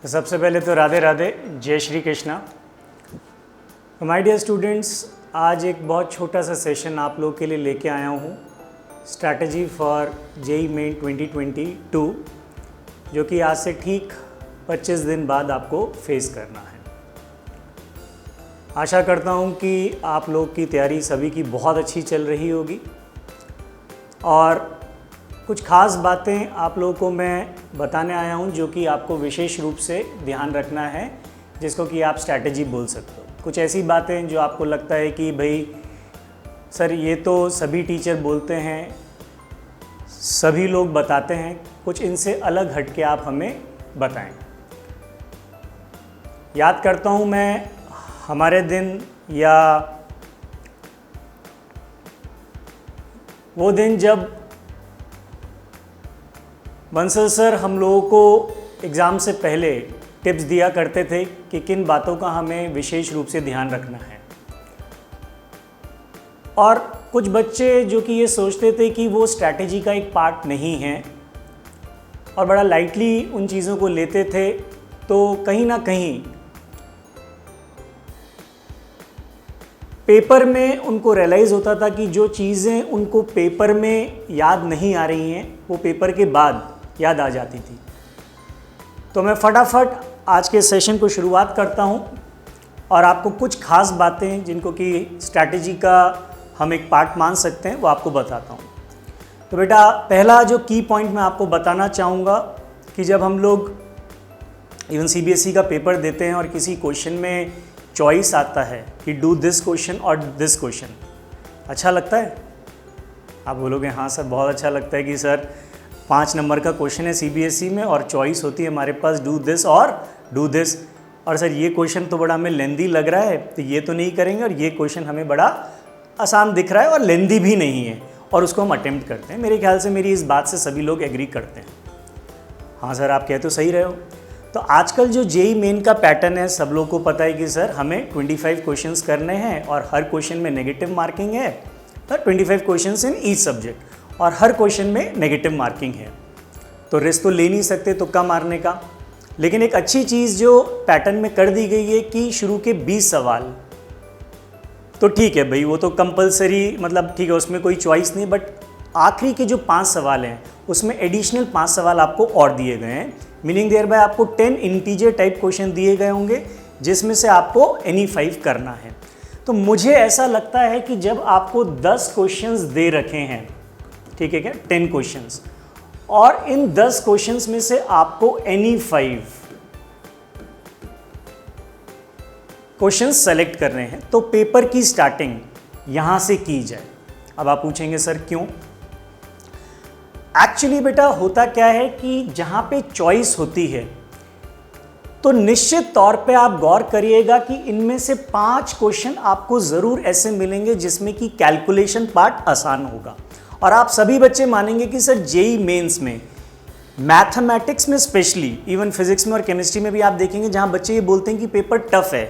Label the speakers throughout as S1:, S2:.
S1: तो सबसे पहले तो राधे राधे, जय Shri Krishna. My dear students, आज एक बहुत छोटा सा सेशन आप लोगों के लिए लेके आया हूँ, स्ट्रैटेजी फॉर जेईई मेन 2022, जो कि आज से ठीक 25 दिन बाद आपको फेस करना है। आशा करता हूँ कि आप लोग की तैयारी सभी की बहुत अच्छी चल रही होगी और कुछ ख़ास बातें आप लोगों को मैं बताने आया हूं जो कि आपको विशेष रूप से ध्यान रखना है, जिसको कि आप स्ट्रैटेजी बोल सकते हो। कुछ ऐसी बातें जो आपको लगता है कि भाई सर ये तो सभी टीचर बोलते हैं, सभी लोग बताते हैं, कुछ इनसे अलग हट के आप हमें बताएं। याद करता हूं मैं हमारे दिन या वो दिन जब बंसल सर हम लोगों को एग्ज़ाम से पहले टिप्स दिया करते थे कि किन बातों का हमें विशेष रूप से ध्यान रखना है। और कुछ बच्चे जो कि ये सोचते थे कि वो स्ट्रैटेजी का एक पार्ट नहीं है और बड़ा लाइटली उन चीज़ों को लेते थे, तो कहीं ना कहीं पेपर में उनको रियलाइज़ होता था कि जो चीज़ें उनको पेपर में याद नहीं आ रही हैं वो पेपर के बाद याद आ जाती थी। तो मैं फटाफट आज के सेशन को शुरुआत करता हूं और आपको कुछ खास बातें जिनको कि स्ट्रैटेजी का हम एक पार्ट मान सकते हैं वो आपको बताता हूं। तो बेटा, पहला जो की पॉइंट मैं आपको बताना चाहूँगा कि जब हम लोग इवन सीबीएसई का पेपर देते हैं और किसी क्वेश्चन में चॉइस आता है कि डू दिस क्वेश्चन और दिस क्वेश्चन, अच्छा लगता है? आप बोलोगे हाँ सर बहुत अच्छा लगता है कि सर 5 नंबर का क्वेश्चन है सीबीएसई में और चॉइस होती है हमारे पास डू दिस और डू दिस, और सर ये क्वेश्चन तो बड़ा हमें लेंदी लग रहा है तो ये तो नहीं करेंगे, और ये क्वेश्चन हमें बड़ा आसान दिख रहा है और लेंदी भी नहीं है और उसको हम अटेम्प्ट करते हैं। मेरे ख्याल से मेरी इस बात से सभी लोग एग्री करते हैं। हाँ सर आप कह तो सही रहे हो। तो आजकल जो जेईई मेन का पैटर्न है, सब लोग को पता है कि सर हमें 25 क्वेश्चंस करने हैं और हर क्वेश्चन में नेगेटिव मार्किंग है, और 25 क्वेश्चंस इन ईच सब्जेक्ट और हर क्वेश्चन में नेगेटिव मार्किंग है। तो रिस्क तो ले नहीं सकते तुक्का मारने का। लेकिन एक अच्छी चीज़ जो पैटर्न में कर दी गई है कि शुरू के 20 सवाल तो ठीक है भाई, वो तो कंपलसरी, मतलब ठीक है उसमें कोई चॉइस नहीं, बट आखिरी के जो 5 सवाल हैं उसमें एडिशनल 5 सवाल आपको और दिए गए हैं। मीनिंग देयर बाय आपको 10 इंटीजर टाइप क्वेश्चन दिए गए होंगे जिसमें से आपको एनी 5 करना है। तो मुझे ऐसा लगता है कि जब आपको 10 क्वेश्चंस दे रखे हैं, ठीक है क्या, 10 क्वेश्चंस, और इन 10 क्वेश्चंस में से आपको एनी 5 क्वेश्चंस सेलेक्ट करने हैं, तो पेपर की स्टार्टिंग यहां से की जाए। अब आप पूछेंगे सर क्यों? एक्चुअली बेटा होता क्या है कि जहां पे चॉइस होती है तो निश्चित तौर पे आप गौर करिएगा कि इनमें से 5 क्वेश्चन आपको जरूर ऐसे मिलेंगे जिसमें कि कैलकुलेशन पार्ट आसान होगा। और आप सभी बच्चे मानेंगे कि सर जेईई मेंस में मैथमेटिक्स में स्पेशली, इवन फिजिक्स में और केमिस्ट्री में भी आप देखेंगे जहां बच्चे ये बोलते हैं कि पेपर टफ है,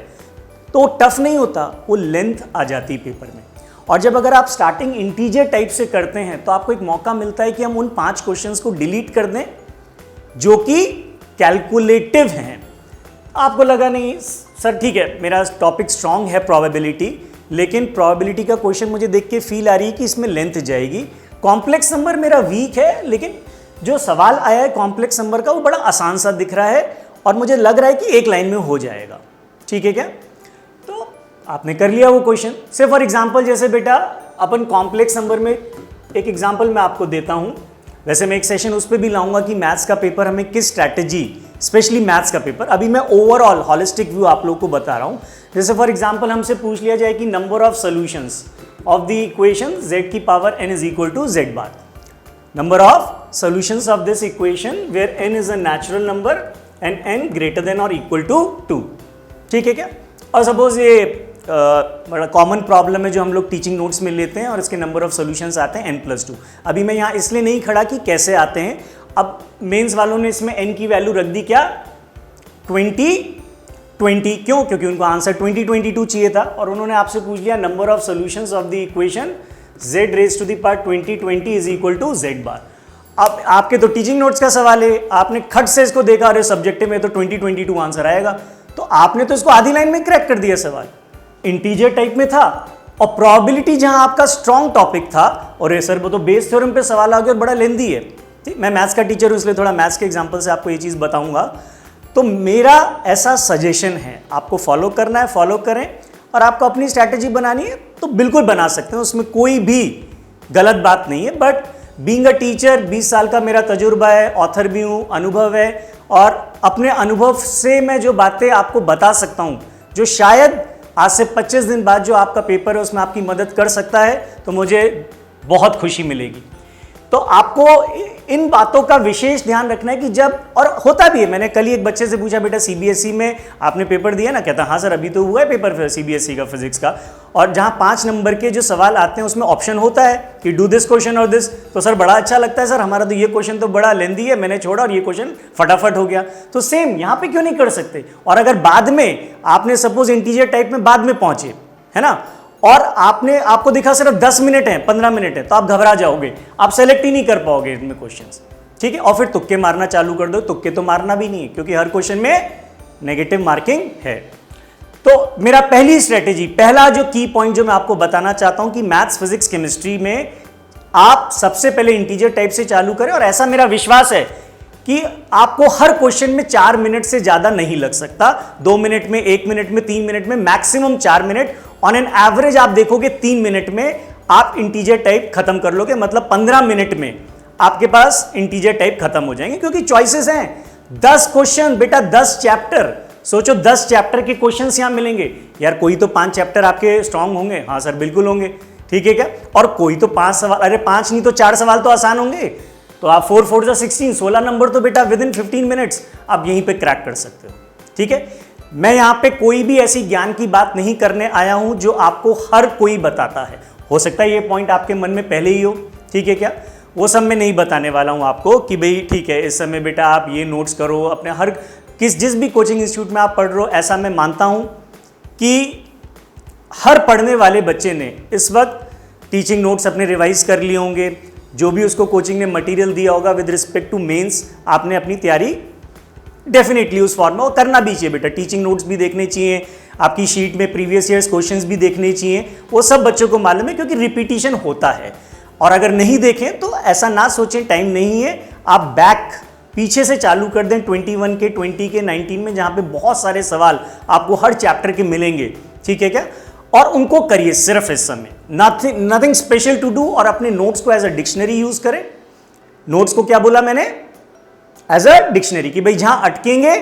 S1: तो टफ नहीं होता, वो लेंथ आ जाती है पेपर में। और जब अगर आप स्टार्टिंग इंटीजर टाइप से करते हैं तो आपको एक मौका मिलता है कि हम उन 5 क्वेश्चंस को डिलीट कर दें जो कि कैलकुलेटिव हैं। आपको लगा नहीं सर ठीक है मेरा टॉपिक स्ट्रांग है प्रोबेबिलिटी, लेकिन प्रोबेबिलिटी का क्वेश्चन मुझे देख के फील आ रही है कि इसमें लेंथ जाएगी, कॉम्प्लेक्स नंबर मेरा वीक है, लेकिन जो सवाल आया है कॉम्प्लेक्स नंबर का वो बड़ा आसान सा दिख रहा है और मुझे लग रहा है कि एक लाइन में हो जाएगा, ठीक है क्या? तो आपने कर लिया वो क्वेश्चन। से फॉर एग्जाम्पल जैसे बेटा अपन कॉम्प्लेक्स नंबर में एक एग्जाम्पल मैं आपको देता हूँ, वैसे मैं एक सेशन उस पर भी लाऊंगा कि मैथ्स का पेपर हमें किस स्ट्रैटेजी, स्पेशली मैथ्स का पेपर, अभी मैं ओवरऑल हॉलिस्टिक व्यू आप लोग को बता रहा हूँ। जैसे फॉर एग्जाम्पल हमसे पूछ लिया जाए कि number of solutions of the equation z की power n is equal to z bar, number of solutions of this equation where n is a natural number and n greater than और equal to 2, ठीक है क्या? और suppose ये बड़ा common problem है जो हम लोग टीचिंग नोट्स में लेते हैं और इसके नंबर ऑफ सॉल्यूशंस आते हैं n+2। अभी मैं यहाँ इसलिए नहीं खड़ा कि कैसे आते हैं, अब मेंस वालों ने इसमें n की वैल्यू रख दी क्या 20, क्यों? क्योंकि उनको आंसर 2022 चाहिए था और उन्होंने आपसे पूछ लिया number of solutions of the equation z raise to the power 2020 is equal to z bar. अब आपके तो टीचिंग नोट्स का सवाल है, आपने खट से इसको देखा, अरे सब्जेक्टिव में तो 2022 आंसर आएगा, तो आपने तो इसको आधी लाइन में क्रैक कर दिया सवाल। इंटीजर टाइप में था और प्रोबेबिलिटी जहां आपका स्ट्रॉन्ग टॉपिक था, और सर वो तो बेस थ्योरम पे सवाल आ गया और बड़ा लेंदी है। ठीक, मैं मैथ्स का टीचर हूं इसलिए थोड़ा मैथ्स के एग्जांपल से आपको ये चीज़ बताऊंगा। तो मेरा ऐसा सजेशन है, आपको फॉलो करना है, फॉलो करें, और आपको अपनी स्ट्रैटेजी बनानी है तो बिल्कुल बना सकते हैं, उसमें कोई भी गलत बात नहीं है। बट बीइंग अ टीचर, 20 साल का मेरा तजुर्बा है, ऑथर भी हूँ, अनुभव है, और अपने अनुभव से मैं जो बातें आपको बता सकता हूँ, जो शायद आज से 25 दिन बाद जो आपका पेपर है उसमें आपकी मदद कर सकता है, तो मुझे बहुत खुशी मिलेगी। तो आपको इन बातों का विशेष ध्यान रखना है कि जब, और होता भी है, मैंने कल ही एक बच्चे से पूछा, बेटा सीबीएसई में आपने पेपर दिया ना? कहता हाँ सर अभी तो हुआ है पेपर सीबीएसई का फिजिक्स का, और जहाँ 5 नंबर के जो सवाल आते हैं उसमें ऑप्शन होता है कि डू दिस क्वेश्चन और दिस, तो सर बड़ा अच्छा लगता है सर, हमारा तो ये क्वेश्चन तो बड़ा लेंदी है, मैंने छोड़ा और ये क्वेश्चन फटाफट हो गया। तो सेम यहाँ पे क्यों नहीं कर सकते? और अगर बाद में आपने सपोज इंटीजर टाइप में बाद में पहुंचे, है ना, और आपको दिखा सिर्फ 10 मिनट है, 15 मिनट है, तो आप घबरा जाओगे, आप सेलेक्ट ही नहीं कर पाओगे इनमें क्वेश्चंस। ठीक है, और फिर तुक्के मारना चालू कर दो। तुक्के तो मारना भी नहीं है, क्योंकि हर क्वेश्चन में नेगेटिव मार्किंग है। तो मेरा पहली स्ट्रेटेजी, पहला जो की पॉइंट जो मैं आपको बताना चाहता हूं कि मैथ्स, फिजिक्स, केमिस्ट्री में आप सबसे पहले इंटीजर टाइप से चालू करें, और ऐसा मेरा विश्वास है कि आपको हर क्वेश्चन में 4 मिनट से ज्यादा नहीं लग सकता। 2 मिनट में, 1 मिनट में, 3 मिनट में, maximum 4 minute. On an average आप देखोगे 3 मिनट में आप इंटीजर टाइप खत्म कर लोगे, मतलब 15 मिनट में आपके पास इंटीजर टाइप खत्म हो जाएंगे, क्योंकि चॉइसेस हैं। 10 क्वेश्चन बेटा, 10 चैप्टर, सोचो 10 चैप्टर के क्वेश्चंस यहां मिलेंगे। यार कोई तो 5 चैप्टर आपके स्ट्रांग होंगे, हाँ सर बिल्कुल होंगे, ठीक है क्या? और कोई तो 5 सवाल, अरे 5 नहीं तो 4 सवाल तो आसान होंगे, तो आप 4 4 जा 16, 16 नंबर तो बेटा विद इन 15 मिनट्स आप यहीं पे क्रैक कर सकते हो। ठीक है, मैं यहां पे कोई भी ऐसी ज्ञान की बात नहीं करने आया हूं जो आपको हर कोई बताता है। हो सकता है ये पॉइंट आपके मन में पहले ही हो, ठीक है क्या? वो सब मैं नहीं बताने वाला हूं आपको कि भाई ठीक है इस समय बेटा आप ये नोट्स करो अपने हर जिस भी कोचिंग इंस्टीट्यूट में आप पढ़ रहे हो। ऐसा मैं मानता हूं कि हर पढ़ने वाले बच्चे ने इस वक्त टीचिंग नोट्स अपने रिवाइज कर लिए होंगे, जो भी उसको कोचिंग ने मटेरियल दिया होगा विद रिस्पेक्ट टू मेंस, आपने अपनी तैयारी डेफिनेटली उस फॉर्म में, और करना भी चाहिए बेटा। टीचिंग नोट्स भी देखने चाहिए, आपकी शीट में प्रीवियस ईयर्स क्वेश्चंस भी देखने चाहिए, वो सब बच्चों को मालूम है, क्योंकि रिपीटिशन होता है। और अगर नहीं देखें तो ऐसा ना सोचें टाइम नहीं है, आप बैक पीछे से चालू कर दें 21 के, 20 के, 19 में, जहां पे बहुत सारे सवाल आपको हर चैप्टर के मिलेंगे, ठीक है क्या? और उनको करिए सिर्फ इस समय, नथिंग स्पेशल टू डू। और अपने नोट्स को एज अ डिक्शनरी यूज करें। नोट्स को क्या बोला मैंने? एज अ डिक्शनरी, कि भाई जहां अटकेंगे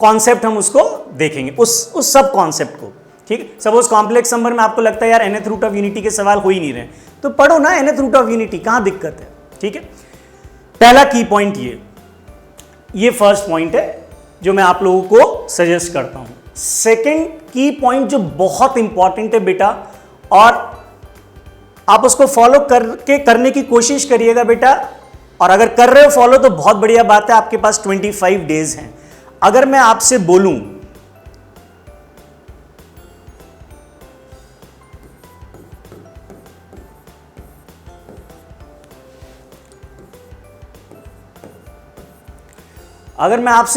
S1: कॉन्सेप्ट हम उसको देखेंगे, उस सब कॉन्सेप्ट को। ठीक है, सपोज कॉम्प्लेक्स नंबर में आपको लगता है यार nth रूट ऑफ यूनिटी के सवाल हो ही नहीं रहे, तो पढ़ो ना nth रूट ऑफ यूनिटी, कहां दिक्कत है? ठीक है, पहला की पॉइंट ये फर्स्ट पॉइंट है जो मैं आप लोगों को सजेस्ट करता हूं। सेकेंड की पॉइंट जो बहुत इंपॉर्टेंट है बेटा, और आप उसको फॉलो करने की कोशिश करिएगा बेटा, और अगर कर रहे हो फॉलो तो बहुत बढ़िया बात है, आपके पास 25 डेज हैं। अगर मैं आपसे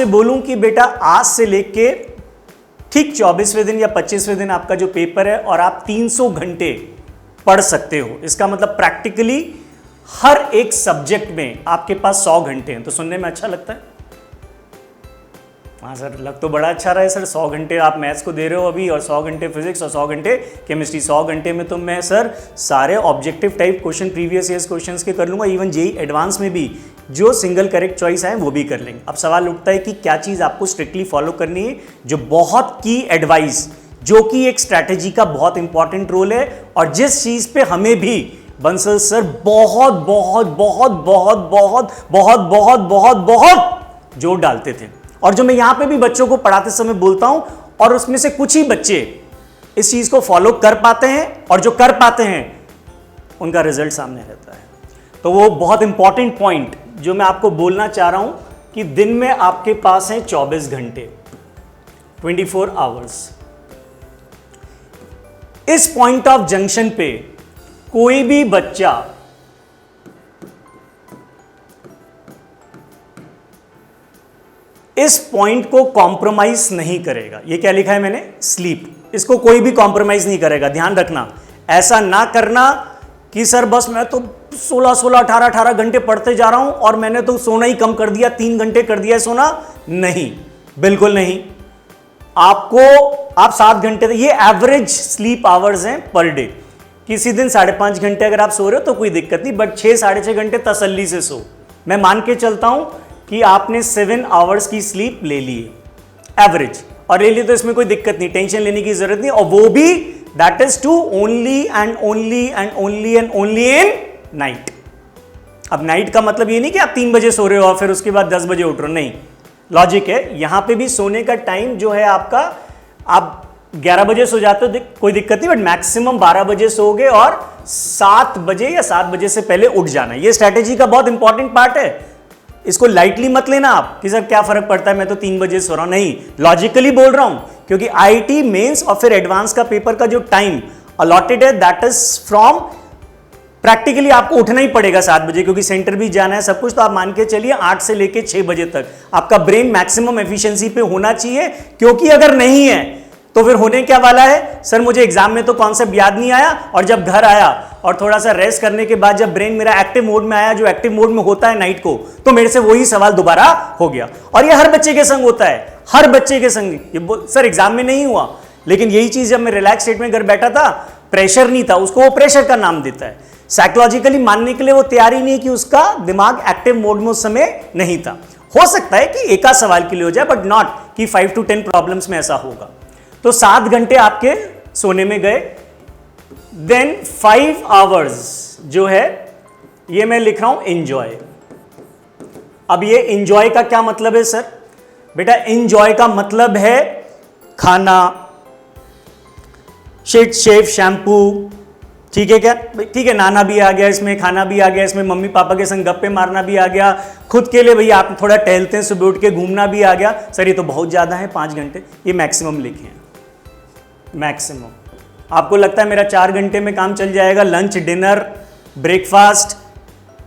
S1: बोलूं कि बेटा आज से लेके ठीक 24वें दिन या 25वें दिन आपका जो पेपर है और आप 300 घंटे पढ़ सकते हो, इसका मतलब प्रैक्टिकली हर एक सब्जेक्ट में आपके पास 100 घंटे हैं, तो सुनने में अच्छा लगता है? हाँ सर, लग तो बड़ा अच्छा रहा है सर, 100 घंटे आप मैथ्स को दे रहे हो अभी, और 100 घंटे फिजिक्स और 100 घंटे केमिस्ट्री। 100 घंटे में तो मैं सर सारे objective type question, previous years questions के कर लूंगा, इवन जेई एडवांस में भी जो सिंगल करेक्ट चॉइस है वो भी कर लेंगे। अब सवाल उठता है कि क्या चीज़ आपको स्ट्रिक्टली फॉलो करनी है, जो बहुत की एडवाइस, जो कि एक स्ट्रैटेजी का बहुत इंपॉर्टेंट रोल है, और जिस चीज़ पे हमें भी बंसल सर बहुत बहुत बहुत बहुत बहुत बहुत बहुत बहुत बहुत जोर डालते थे, और जो मैं यहां पे भी बच्चों को पढ़ाते समय बोलता हूं, और उसमें से कुछ ही बच्चे इस चीज को फॉलो कर पाते हैं, और जो कर पाते हैं उनका रिजल्ट सामने रहता है। तो वो बहुत इंपॉर्टेंट पॉइंट जो मैं आपको बोलना चाह रहा हूं कि दिन में आपके पास हैं 24 घंटे, 24 आवर्स। इस पॉइंट ऑफ जंक्शन पे कोई भी बच्चा इस पॉइंट को कॉम्प्रोमाइज नहीं करेगा। ये क्या लिखा है मैंने, स्लीप, इसको कोई भी कॉम्प्रोमाइज नहीं करेगा। ध्यान रखना, ऐसा ना करना कि सर बस मैं तो 16 18 घंटे पढ़ते जा रहा हूं और मैंने तो सोना ही कम कर दिया, 3 घंटे कर दिया सोना। नहीं, बिल्कुल नहीं। आप 7 घंटे, ये एवरेज स्लीप आवर्स हैं पर डे। किसी दिन 5.5 घंटे अगर आप सो रहे हो तो कोई दिक्कत नहीं, बट 6 साढ़े 6 घंटे तसल्ली से सो। मैं मान के चलता हूं कि आपने 7 आवर्स की स्लीप ले ली है एवरेज, और ले ली तो इसमें कोई दिक्कत नहीं, टेंशन लेने की जरूरत नहीं। और वो भी that is to only and only and only and only in night. अब नाइट का मतलब ये नहीं कि आप 3 बजे सो रहे हो और फिर उसके बाद 10 बजे उठ रहे हो, नहीं। लॉजिक है यहां पे भी, सोने का टाइम जो है आपका, आप 11 बजे सो जाते हो कोई दिक्कत नहीं, बट मैक्सिमम 12 बजे सोओगे और 7 बजे या 7 बजे से पहले उठ जाना। ये स्ट्रैटेजी का बहुत इंपॉर्टेंट पार्ट है, इसको लाइटली मत लेना आप कि सर क्या फर्क पड़ता है, मैं तो 3 बजे सो रहा हूं। नहीं, लॉजिकली बोल रहा हूं, क्योंकि आईआईटी मेंस और फिर एडवांस का पेपर का जो टाइम अलॉटेड है दैट इज फ्रॉम, प्रैक्टिकली आपको उठना ही पड़ेगा 7 बजे, क्योंकि सेंटर भी जाना है सब कुछ। तो आप मान के चलिए 8 से लेके 6 बजे तक आपका ब्रेन मैक्सिमम एफिशिएंसी पे होना चाहिए, क्योंकि अगर नहीं है तो फिर होने क्या वाला है, सर मुझे एग्जाम में तो कॉन्सेप्ट याद नहीं आया, और जब घर आया और थोड़ा सा रेस्ट करने के बाद जब ब्रेन मेरा एक्टिव मोड में आया, जो एक्टिव मोड में होता है नाइट को, तो मेरे से वही सवाल दोबारा हो गया। और ये हर बच्चे के संग होता है, हर बच्चे के संग। ये सर एग्जाम में नहीं हुआ, लेकिन यही चीज जब मैं रिलैक्स स्टेट में घर बैठा था, प्रेशर नहीं था, उसको वो प्रेशर का नाम देता है। साइकोलॉजिकली मानने के लिए वो तैयारी नहीं कि उसका दिमाग एक्टिव मोड में उस समय नहीं था। हो सकता है कि एका सवाल के लिए हो जाए, बट नॉट कि 5 to 10 प्रॉब्लम्स में ऐसा होगा। तो 7 घंटे आपके सोने में गए, देन 5 आवर्स जो है ये मैं लिख रहा हूं एंजॉय। अब ये एंजॉय का क्या मतलब है सर? बेटा एंजॉय का मतलब है खाना, शेट शेव शैम्पू, ठीक है क्या? ठीक है, नहाना भी आ गया इसमें, खाना भी आ गया इसमें, मम्मी पापा के संग गप्पे मारना भी आ गया, खुद के लिए भैया आप थोड़ा टहलते हैं सुबह उठ के, घूमना भी आ गया। सर ये तो बहुत ज़्यादा है 5 घंटे, ये मैक्सिमम लिखे हैं, मैक्सिमम। आपको लगता है मेरा 4 घंटे में काम चल जाएगा, लंच डिनर ब्रेकफास्ट,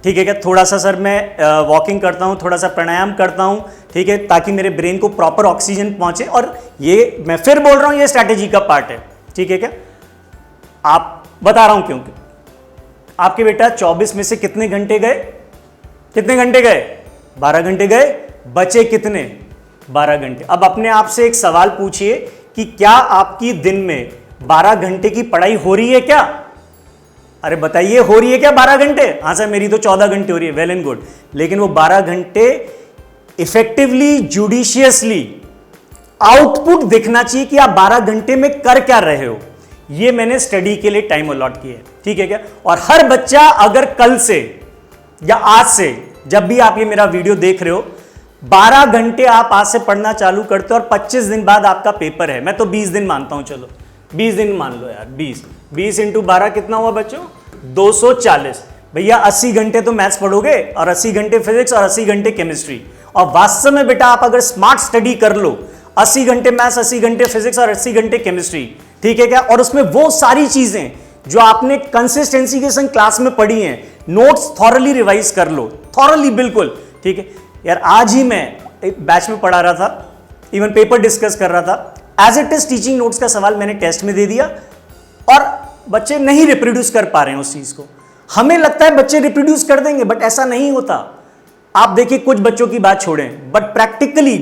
S1: ठीक है क्या? थोड़ा सा सर मैं वॉकिंग करता हूँ, थोड़ा सा प्राणायाम करता हूँ, ठीक है, ताकि मेरे ब्रेन को प्रॉपर ऑक्सीजन पहुँचे। और ये मैं फिर बोल रहा हूँ, ये स्ट्रैटेजी का पार्ट है, ठीक है क्या? आप बता रहा हूं क्योंकि आपके बेटा 24 में से कितने घंटे गए? कितने घंटे गए? 12 घंटे गए, बचे कितने? 12 घंटे। अब अपने आप से एक सवाल पूछिए कि क्या आपकी दिन में 12 घंटे की पढ़ाई हो रही है क्या? अरे बताइए, हो रही है क्या 12 घंटे? हाँ सर मेरी तो 14 घंटे हो रही है, वेल एंड गुड। लेकिन वो 12 घंटे इफेक्टिवली, जुडिशियसली आउटपुट दिखना चाहिए कि आप 12 घंटे में कर क्या रहे हो। ये मैंने स्टडी के लिए टाइम अलॉट किया है, ठीक है क्या? और हर बच्चा अगर कल से या आज से, जब भी आप ये मेरा वीडियो देख रहे हो, 12 घंटे आप आज से पढ़ना चालू करते हो और 25 दिन बाद आपका पेपर है। मैं तो 20 दिन मानता हूं, चलो 20 दिन मान लो यार, 20 इंटू 12 कितना हुआ बच्चों? 240। भैया 80 घंटे तो मैथ्स पढ़ोगे और 80 घंटे फिजिक्स और 80 घंटे केमिस्ट्री। और वास्तव में बेटा आप अगर स्मार्ट स्टडी कर लो, 80 घंटे मैथ्स, 80 घंटे फिजिक्स और 80 घंटे केमिस्ट्री, ठीक है क्या? और उसमें वो सारी चीजें जो आपने कंसिस्टेंसी के संग क्लास में पढ़ी हैं, नोट्स थॉरली रिवाइज कर लो, थॉरली, बिल्कुल, ठीक है यार। आज ही मैं एक बैच में पढ़ा रहा था, इवन पेपर डिस्कस कर रहा था, as it is teaching notes का सवाल मैंने टेस्ट में दे दिया और बच्चे नहीं रिप्रोड्यूस कर पा रहे हैं उस चीज को। हमें लगता है बच्चे रिप्रोड्यूस कर देंगे, बट ऐसा नहीं होता। आप देखिए, कुछ बच्चों की बात छोड़ें, but practically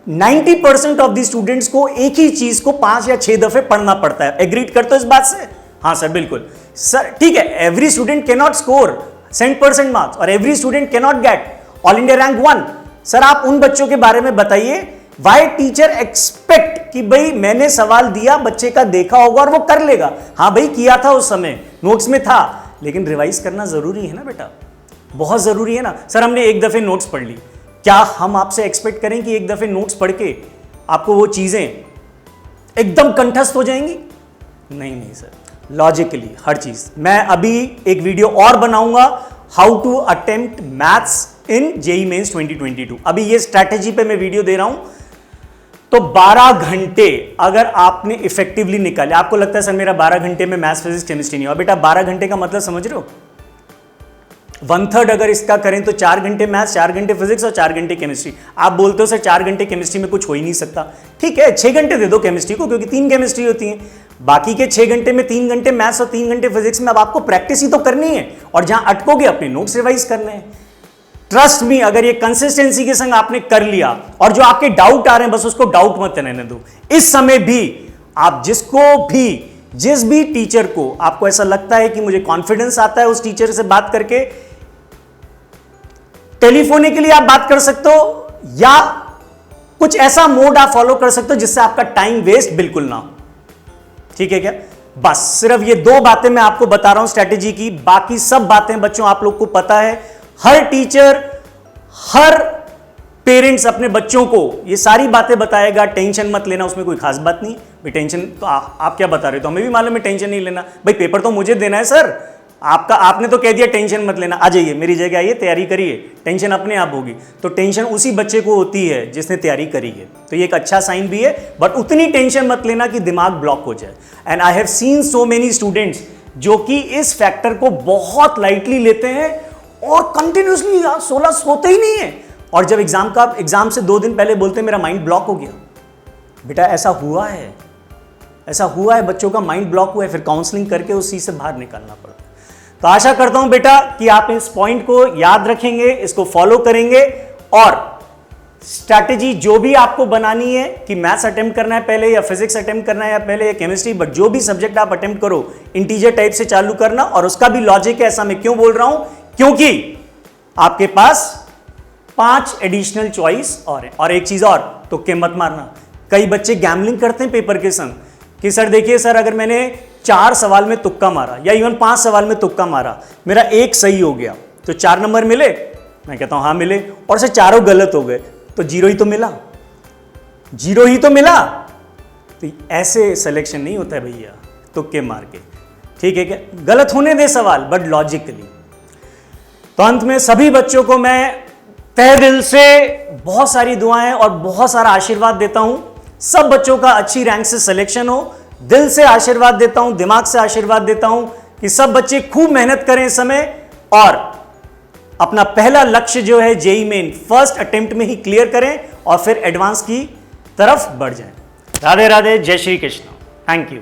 S1: 90% of the students को एक ही चीज को 5 या 6 दफे पढ़ना पड़ता है। एग्रीड करते हो इस बात से? हाँ सर बिल्कुल सर, ठीक है। Every student can not score 100% marks और every student can not get all India rank 1। Sir आप उन बच्चों के बारे में बताइए, वाई टीचर एक्सपेक्ट कि भाई मैंने सवाल दिया, बच्चे का देखा होगा और वो कर लेगा। हाँ भाई किया था उस समय, नोट्स में था, लेकिन रिवाइज करना जरूरी है ना बेटा, बहुत जरूरी है ना। सर हमने एक दफे नोट्स पढ़ ली, क्या हम आपसे एक्सपेक्ट करें कि एक दफे नोट्स पढ़ के आपको वो चीजें एकदम कंठस्थ हो जाएंगी? नहीं सर, लॉजिकली हर चीज। मैं अभी एक वीडियो और बनाऊंगा, how to attempt maths in JEE mains 2022। अभी ये स्ट्रैटेजी पे मैं वीडियो दे रहा हूं। तो 12 घंटे अगर आपने इफेक्टिवली निकाले, आपको लगता है सर मेरा 12 घंटे में मैथ्स फिजिक्स केमिस्ट्री नहीं हुआ, बेटा 12 घंटे का मतलब समझ रहे हो? 1/3 अगर इसका करें तो 4 घंटे मैथ्स, 4 घंटे फिजिक्स और 4 घंटे केमिस्ट्री। आप बोलते हो सर 4 घंटे केमिस्ट्री में कुछ हो ही नहीं सकता, ठीक है 6 घंटे दे दो केमिस्ट्री को, क्योंकि 3 केमिस्ट्री होती है। बाकी के 6 घंटे में 3 घंटे मैथ्स और 3 घंटे फिजिक्स में अब आपको प्रैक्टिस ही तो करनी है, और जहां अटकोगे अपने नोट्स रिवाइज करने हैं। ट्रस्ट मी, अगर ये कंसिस्टेंसी के संग आपने कर लिया, और जो आपके डाउट आ रहे हैं बस उसको डाउट मत रहने दो। इस समय भी आप जिस भी टीचर को आपको ऐसा लगता है कि मुझे कॉन्फिडेंस आता है उस टीचर से बात करके, टेलीफोनिकली आप बात कर सकते हो, या कुछ ऐसा मोड आप फॉलो कर सकते हो जिससे आपका टाइम वेस्ट बिल्कुल ना हो। ठीक है क्या? बस सिर्फ ये 2 बातें मैं आपको बता रहा हूं स्ट्रेटेजी की, बाकी सब बातें बच्चों आप लोग को पता है। हर टीचर, हर पेरेंट्स अपने बच्चों को ये सारी बातें बताएगा, टेंशन मत लेना, उसमें कोई खास बात नहीं भाई। टेंशन तो आप क्या बता रहे हो, तो हमें भी मालूम है टेंशन नहीं लेना भाई, पेपर तो मुझे देना है सर, आपने तो कह दिया टेंशन मत लेना, आ जाइए मेरी जगह आइए, तैयारी करिए, टेंशन अपने आप होगी। तो टेंशन उसी बच्चे को होती है जिसने तैयारी करी है, तो ये एक अच्छा साइन भी है, बट उतनी टेंशन मत लेना कि दिमाग ब्लॉक हो जाए। And I have seen so many students जो कि इस फैक्टर को बहुत लाइटली लेते हैं और कंटिन्यूसली 16 सोते ही नहीं है, और जब एग्जाम से 2 दिन पहले बोलते हैं मेरा माइंड ब्लॉक हो गया। बेटा ऐसा हुआ है, बच्चों का माइंड ब्लॉक हुआ है, फिर काउंसलिंग करके उस चीज से बाहर निकलना पड़ता है। तो आशा करता हूं बेटा कि आप इस पॉइंट को याद रखेंगे, इसको फॉलो करेंगे, और स्ट्रैटेजी जो भी आपको बनानी है कि मैथ्स अटेम्प्ट करना है पहले, या फिजिक्स अटेम्प्ट करना है या पहले, या केमिस्ट्री, बट जो भी सब्जेक्ट आप अटेम्प्ट करो इंटीजर टाइप से चालू करना। और उसका भी लॉजिक है, ऐसा मैं क्यों बोल रहा हूं, क्योंकि आपके पास 5 एडिशनल चॉइस और है। और एक चीज और, तुक्के मत मारना। कई बच्चे गैम्बलिंग करते हैं पेपर के संग कि सर देखिए सर, अगर मैंने 4 सवाल में तुक्का मारा या इवन 5 सवाल में तुक्का मारा, मेरा 1 सही हो गया तो 4 नंबर मिले। मैं कहता हूं हाँ मिले, और से चारों गलत हो गए तो 0 ही तो मिला। तो ऐसे सिलेक्शन नहीं होता है भैया तुक्के मार के, ठीक है क्या? गलत होने दे सवाल, बट लॉजिकली। तो अंत में सभी बच्चों को मैं तहे दिल से बहुत सारी दुआएं और बहुत सारा आशीर्वाद देता हूं। सब बच्चों का अच्छी रैंक से सिलेक्शन हो, दिल से आशीर्वाद देता हूं, दिमाग से आशीर्वाद देता हूं कि सब बच्चे खूब मेहनत करें इस समय, और अपना पहला लक्ष्य जो है जेईई मेन फर्स्ट अटेम्प्ट में ही क्लियर करें, और फिर एडवांस की तरफ बढ़ जाएं। राधे राधे, जय श्री कृष्ण, थैंक यू।